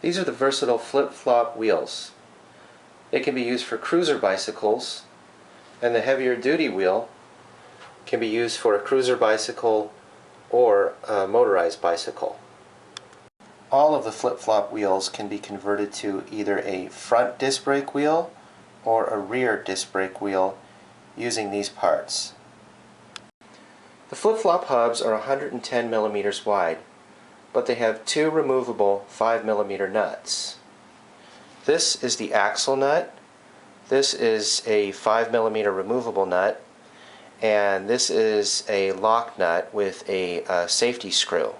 These are the versatile flip-flop wheels. They can be used for cruiser bicycles, and the heavier duty wheel can be used for a cruiser bicycle or a motorized bicycle. All of the flip-flop wheels can be converted to either a front disc brake wheel or a rear disc brake wheel using these parts. The flip-flop hubs are 110 millimeters wide, but they have two removable 5 millimeter nuts. This is the axle nut. This is a 5 millimeter removable nut, and this is a lock nut with a safety screw.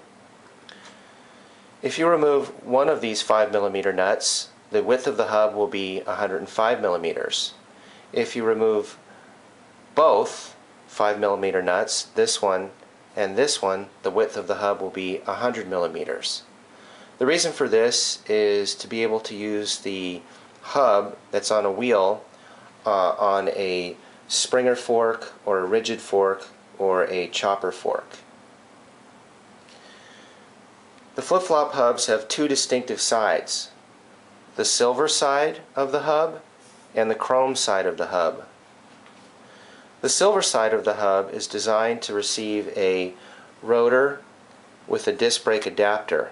If you remove one of these 5 millimeter nuts, the width of the hub will be 105 millimeters. If you remove both 5 millimeter nuts, this one and this one, the width of the hub will be 100 millimeters. The reason for this is to be able to use the hub that's on a wheel on a Springer fork or a rigid fork or a chopper fork. The flip-flop hubs have two distinctive sides: the silver side of the hub and the chrome side of the hub. The silver side of the hub is designed to receive a rotor with a disc brake adapter.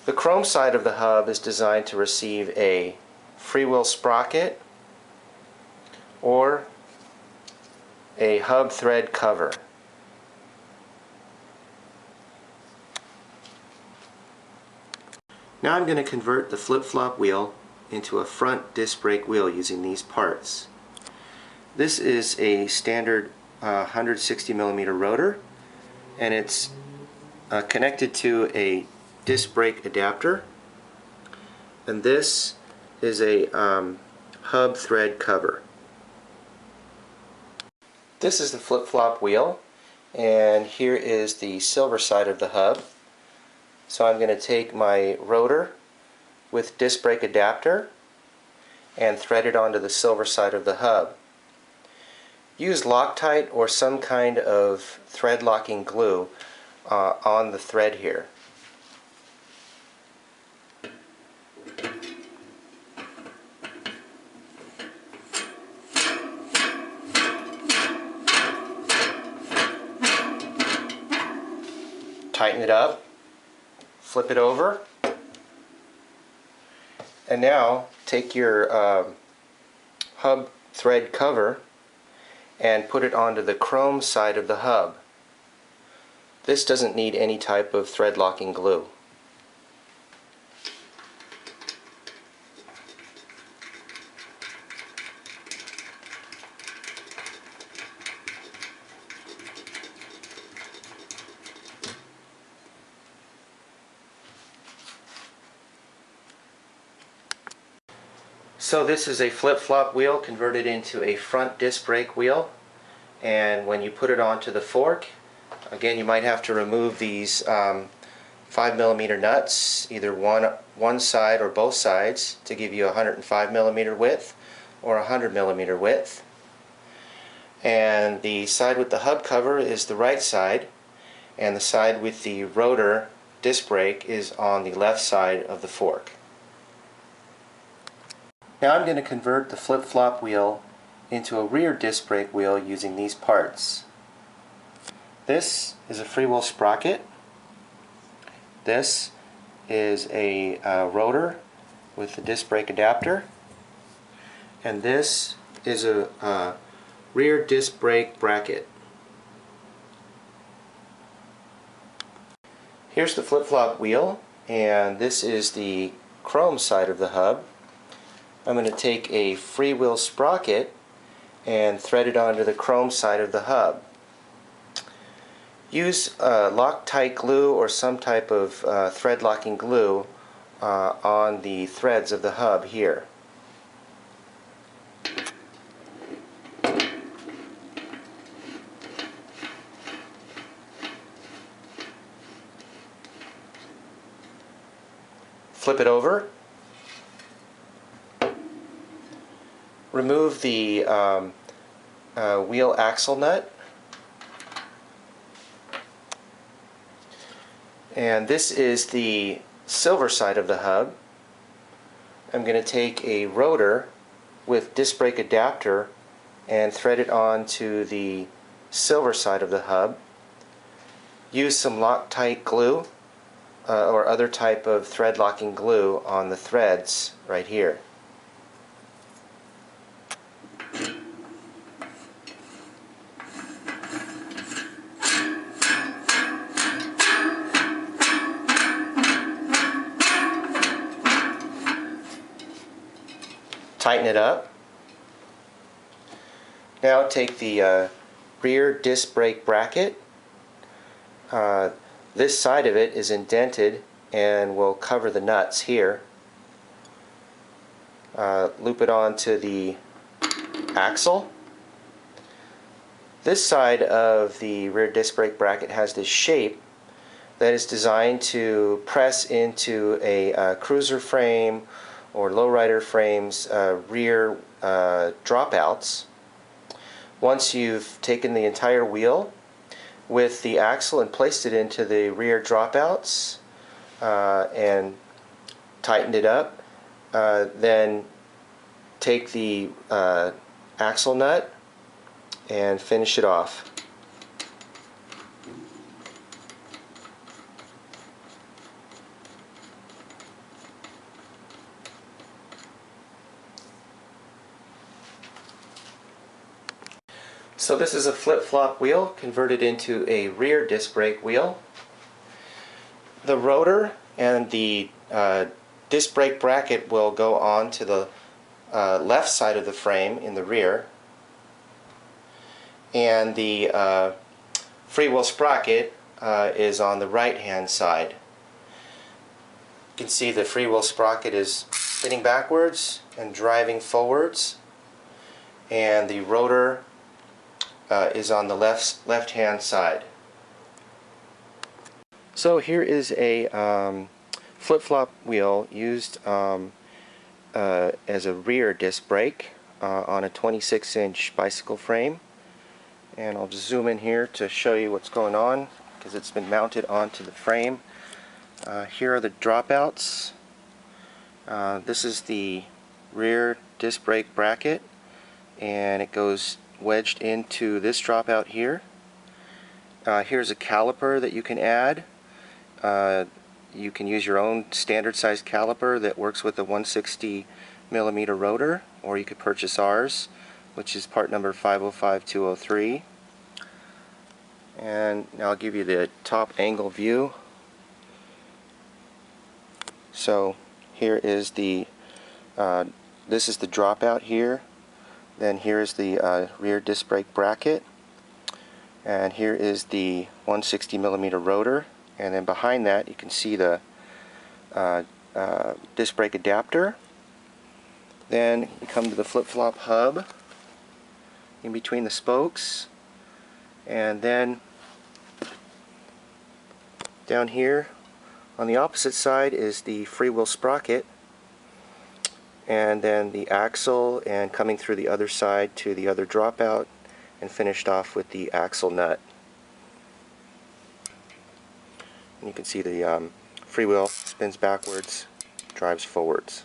The chrome side of the hub is designed to receive a freewheel sprocket or a hub thread cover. Now I'm going to convert the flip-flop wheel into a front disc brake wheel using these parts. This is a standard 160 millimeter rotor, and it's connected to a disc brake adapter, and this is a hub thread cover. This is the flip-flop wheel, and here is the silver side of the hub. So I'm going to take my rotor with disc brake adapter and thread it onto the silver side of the hub. Use Loctite or some kind of thread locking glue on the thread here. Tighten it up, flip it over, and now take your hub thread cover and put it onto the chrome side of the hub. This doesn't need any type of thread locking glue. So this is a flip-flop wheel converted into a front disc brake wheel, and when you put it onto the fork, again, you might have to remove these 5 millimeter nuts, either one side or both sides, to give you a 105 millimeter width or a 100 millimeter width. And the side with the hub cover is the right side, and the side with the rotor disc brake is on the left side of the fork. Now I'm going to convert the flip-flop wheel into a rear disc brake wheel using these parts. This is a freewheel sprocket. This is a rotor with the disc brake adapter. And this is a rear disc brake bracket. Here's the flip-flop wheel, and this is the chrome side of the hub. I'm going to take a freewheel sprocket and thread it onto the chrome side of the hub. Use Loctite glue or some type of thread locking glue on the threads of the hub here. Flip it over. Remove the wheel axle nut, And this is the silver side of the hub. I'm going to take a rotor with disc brake adapter and thread it onto the silver side of the hub. Use some Loctite glue or other type of thread locking glue on the threads right here. Tighten it up. Now take the rear disc brake bracket. This side of it is indented and will cover the nuts here. Loop it onto the axle. This side of the rear disc brake bracket has this shape that is designed to press into a cruiser frame or lowrider frame's rear dropouts. Once you've taken the entire wheel with the axle and placed it into the rear dropouts and tightened it up, then take the axle nut and finish it off. So this is a flip-flop wheel converted into a rear disc brake wheel. The rotor and the disc brake bracket will go on to the left side of the frame in the rear, and the freewheel sprocket is on the right hand side. You can see the freewheel sprocket is spinning backwards and driving forwards, and the rotor is on the left hand side. So here is a flip-flop wheel used as a rear disc brake on a 26-inch bicycle frame. And I'll just zoom in here to show you what's going on because it's been mounted onto the frame. Here are the dropouts. This is the rear disc brake bracket, and it goes wedged into this dropout here. Here's a caliper that you can add. You can use your own standard size caliper that works with a 160mm rotor, or you could purchase ours, which is part number 505203. And now I'll give you the top angle view. So here is the this is the dropout here. Then here is the rear disc brake bracket, and here is the 160mm rotor, and then behind that you can see the disc brake adapter. Then you come to the flip-flop hub in between the spokes, and then down here on the opposite side is the freewheel sprocket, and then the axle, and coming through the other side to the other dropout, and finished off with the axle nut. And you can see the freewheel spins backwards, drives forwards.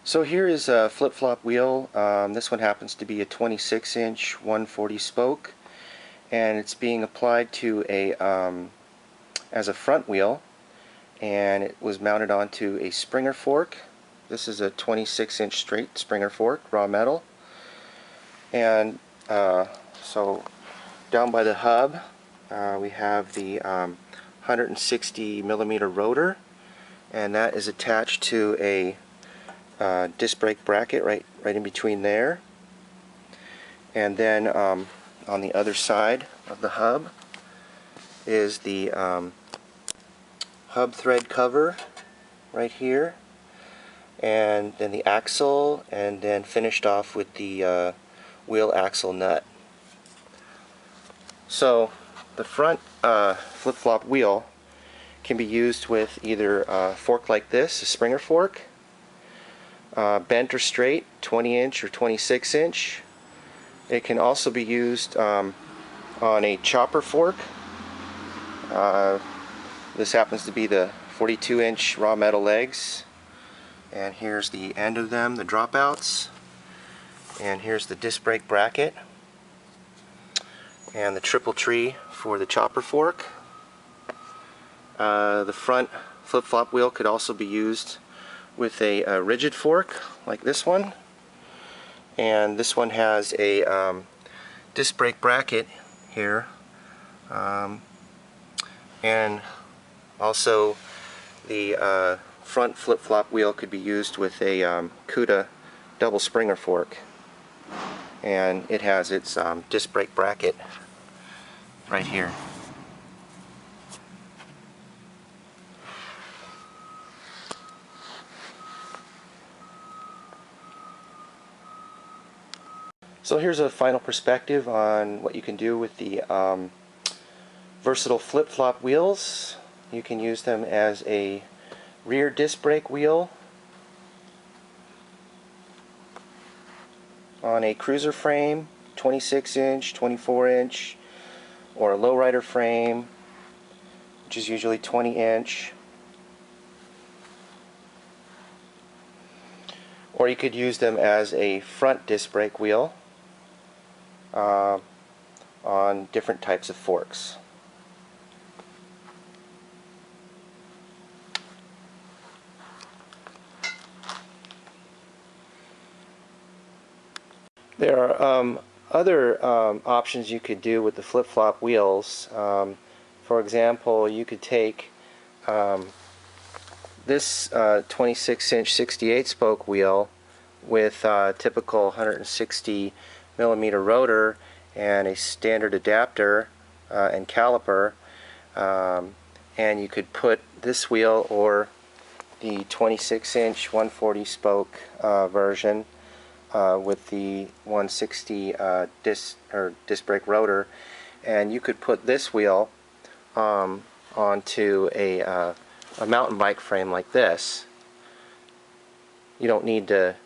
So here is a flip-flop wheel. This one happens to be a 26-inch 140 spoke, and it's being applied to a as a front wheel, and it was mounted onto a Springer fork. This is a 26-inch straight Springer fork, raw metal. And so down by the hub we have the 160mm rotor, and that is attached to a disc brake bracket right in between there. And then on the other side of the hub is the hub thread cover right here, and then the axle, and then finished off with the wheel axle nut. So the front flip-flop wheel can be used with either a fork like this, a Springer fork, bent or straight, 20-inch or 26-inch. It can also be used on a chopper fork. This happens to be the 42-inch raw metal legs, and here's the end of them, the dropouts, and here's the disc brake bracket and the triple tree for the chopper fork. The front flip-flop wheel could also be used with a rigid fork like this one, and this one has a disc brake bracket here, and also the front flip-flop wheel could be used with a CUDA double springer fork, and it has its disc brake bracket right here. So here's a final perspective on what you can do with the versatile flip-flop wheels. You can use them as a rear disc brake wheel on a cruiser frame, 26-inch, 24-inch, or a lowrider frame, which is usually 20-inch. Or you could use them as a front disc brake wheel on different types of forks. There are other options you could do with the flip-flop wheels. For example, you could take this 26-inch 68 spoke wheel with a typical 160 millimeter rotor and a standard adapter and caliper, and you could put this wheel or the 26-inch 140 spoke version with the 160 disc brake rotor, and you could put this wheel onto a mountain bike frame like this. You don't need to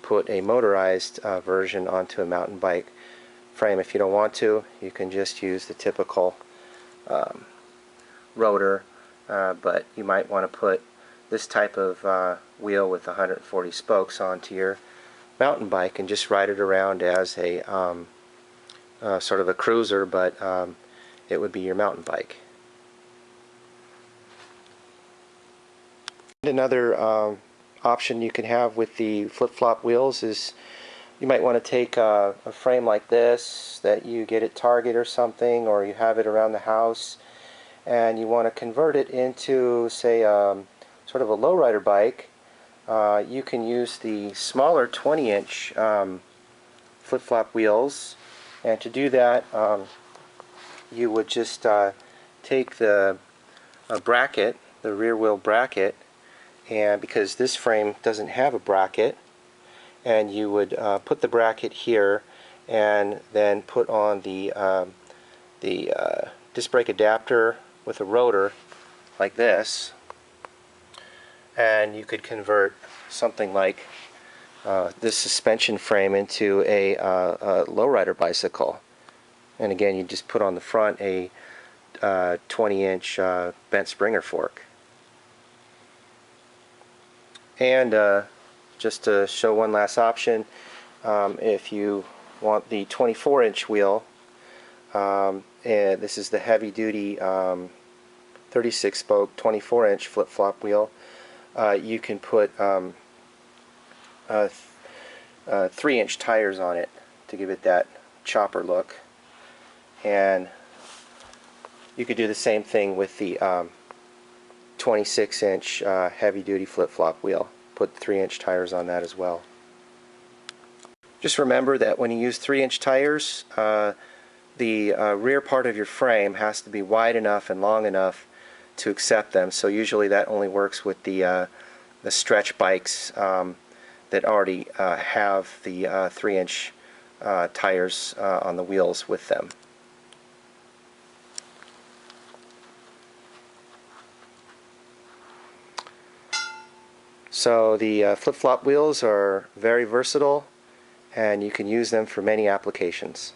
put a motorized version onto a mountain bike frame if you don't want to. You can just use the typical rotor, but you might want to put this type of wheel with 140 spokes onto your mountain bike and just ride it around as a sort of a cruiser, but it would be your mountain bike. Another option you can have with the flip-flop wheels is you might want to take a frame like this that you get at Target or something, or you have it around the house, and you want to convert it into, say, sort of a lowrider bike. You can use the smaller 20-inch flip-flop wheels, and to do that you would just take the bracket, the rear wheel bracket, and because this frame doesn't have a bracket, and you would put the bracket here and then put on the disc brake adapter with a rotor like this, and you could convert something like this suspension frame into a lowrider bicycle. And again, you just put on the front a 20-inch bent springer fork. And just to show one last option, if you want the 24-inch wheel, and this is the heavy-duty 36-spoke 24-inch flip-flop wheel, you can put 3-inch tires on it to give it that chopper look. And you could do the same thing with the 26-inch heavy-duty flip-flop wheel. Put 3-inch tires on that as well. Just remember that when you use 3-inch tires, the rear part of your frame has to be wide enough and long enough to accept them. So usually that only works with the stretch bikes that already have the 3-inch tires on the wheels with them. So the flip-flop wheels are very versatile, and you can use them for many applications.